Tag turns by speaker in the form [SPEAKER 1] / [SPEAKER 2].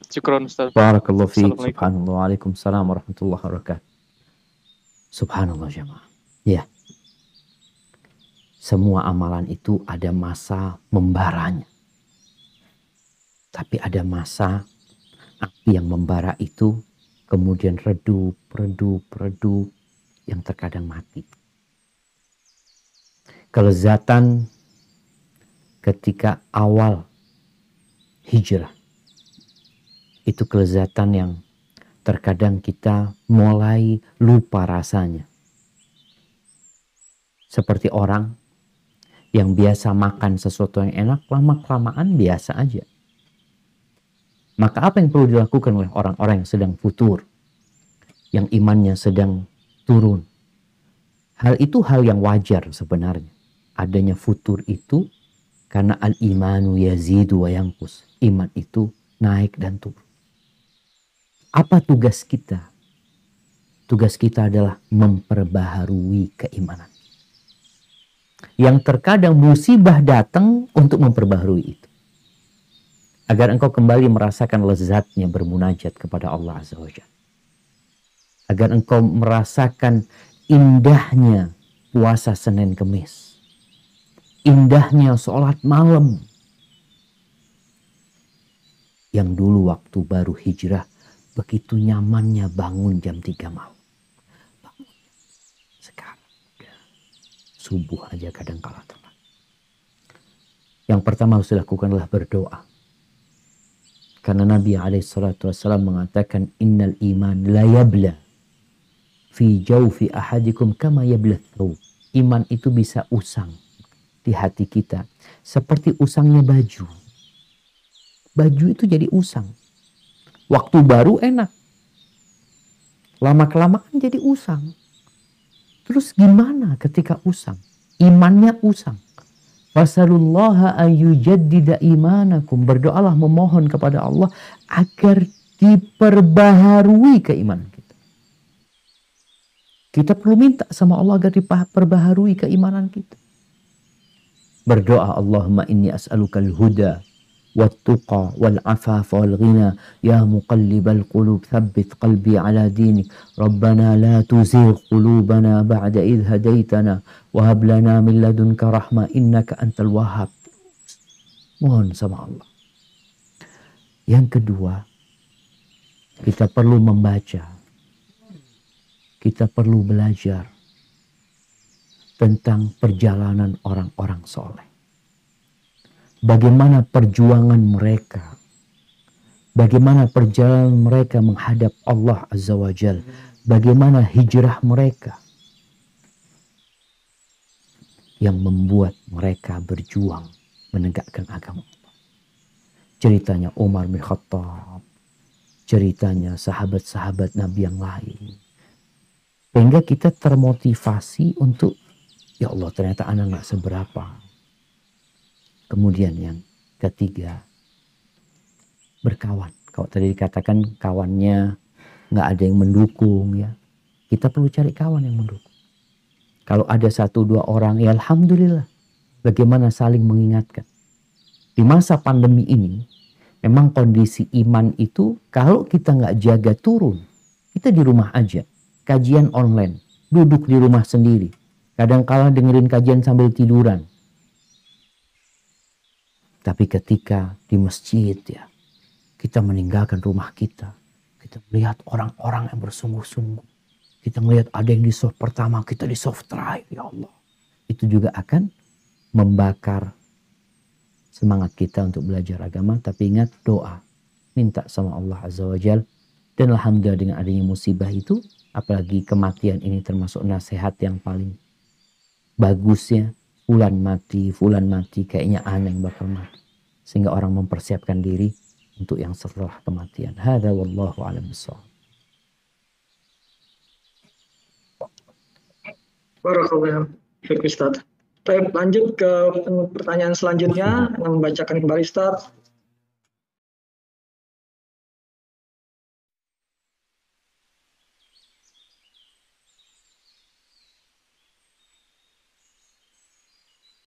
[SPEAKER 1] Syukron Ustaz.
[SPEAKER 2] Barakallahu fiik.
[SPEAKER 1] Assalamualaikum.
[SPEAKER 2] Subhanallah. Waalaikumsalam warahmatullahi wabarakatuh. Subhanallah jemaah. Ya. Semua amalan itu ada masa membaranya. Tapi ada masa api yang membara itu kemudian redup, yang terkadang mati. Kelezatan ketika awal hijrah itu kelezatan yang terkadang kita mulai lupa rasanya. Seperti orang yang biasa makan sesuatu yang enak, lama-kelamaan biasa aja. Maka apa yang perlu dilakukan oleh orang-orang yang sedang futur, yang imannya sedang turun? Hal itu hal yang wajar sebenarnya. Adanya futur itu karena al-imanu yazidu wa yanqus. Iman itu naik dan turun. Apa tugas kita? Tugas kita adalah memperbaharui keimanan. Yang terkadang musibah datang untuk memperbaharui itu. Agar engkau kembali merasakan lezatnya bermunajat kepada Allah Azza wa Jalla. Agar engkau merasakan indahnya puasa Senin Kemis. Indahnya sholat malam. Yang dulu waktu baru hijrah, begitu nyamannya bangun jam 3 malam. Bangun. Sekarang subuh aja kadang kala telat. Yang pertama harus dilakukan adalah berdoa. Karena Nabi SAW mengatakan innal iman la yabla fi jawfi ahadikum kama yabla thawb. Iman itu bisa usang di hati kita seperti usangnya baju. Baju itu jadi usang. Waktu baru enak. Lama-kelamaan jadi usang. Terus gimana ketika usang? Imannya usang. Fasalullaha an yujaddida imanakum. Berdoalah memohon kepada Allah agar diperbaharui keimanan kita. Kita perlu minta sama Allah agar diperbaharui keimanan kita. Berdoa, Allahumma inni as'alukal huda والتقى والعفاف والغنى يا مقلب القلوب ثبت قلبي على دينك ربنا لا تزغ قلوبنا بعد إذ هديتنا وهب لنا من لدنك رحمة إنك أنت الوهاب. Mohon sama Allah. Yang kedua, kita perlu membaca, kita perlu belajar tentang perjalanan orang-orang soleh. Bagaimana perjuangan mereka. Bagaimana perjalanan mereka menghadap Allah Azza wa Jal. Bagaimana hijrah mereka. Yang membuat mereka berjuang menegakkan agama Allah. Ceritanya Umar bin Khattab. Ceritanya sahabat-sahabat Nabi yang lain. Sehingga kita termotivasi untuk, ya Allah ternyata anak gak seberapa. Kemudian yang ketiga, berkawan. Kalau tadi dikatakan kawannya nggak ada yang mendukung, ya kita perlu cari kawan yang mendukung. Kalau ada 1-2 orang, ya alhamdulillah. Bagaimana saling mengingatkan. Di masa pandemi ini, memang kondisi iman itu kalau kita nggak jaga turun, kita di rumah aja, kajian online, duduk di rumah sendiri, kadang-kala dengerin kajian sambil tiduran. Tapi ketika di masjid, ya kita meninggalkan rumah kita melihat orang-orang yang bersungguh-sungguh, kita melihat ada yang di soft pertama, kita di soft terakhir, ya Allah, itu juga akan membakar semangat kita untuk belajar agama. Tapi ingat, doa, minta sama Allah Azza wa Jal. Dan alhamdulillah dengan adanya musibah itu, apalagi kematian ini termasuk nasihat yang paling bagusnya. Fulan mati, kayaknya aneh yang bakal mati. Sehingga orang mempersiapkan diri untuk yang setelah kematian. Hadza wallahu a'lam bishawab.
[SPEAKER 3] Barakallahu fiik Ustaz. Baik, lanjut ke pertanyaan selanjutnya yang membacakan kembali Ustaz.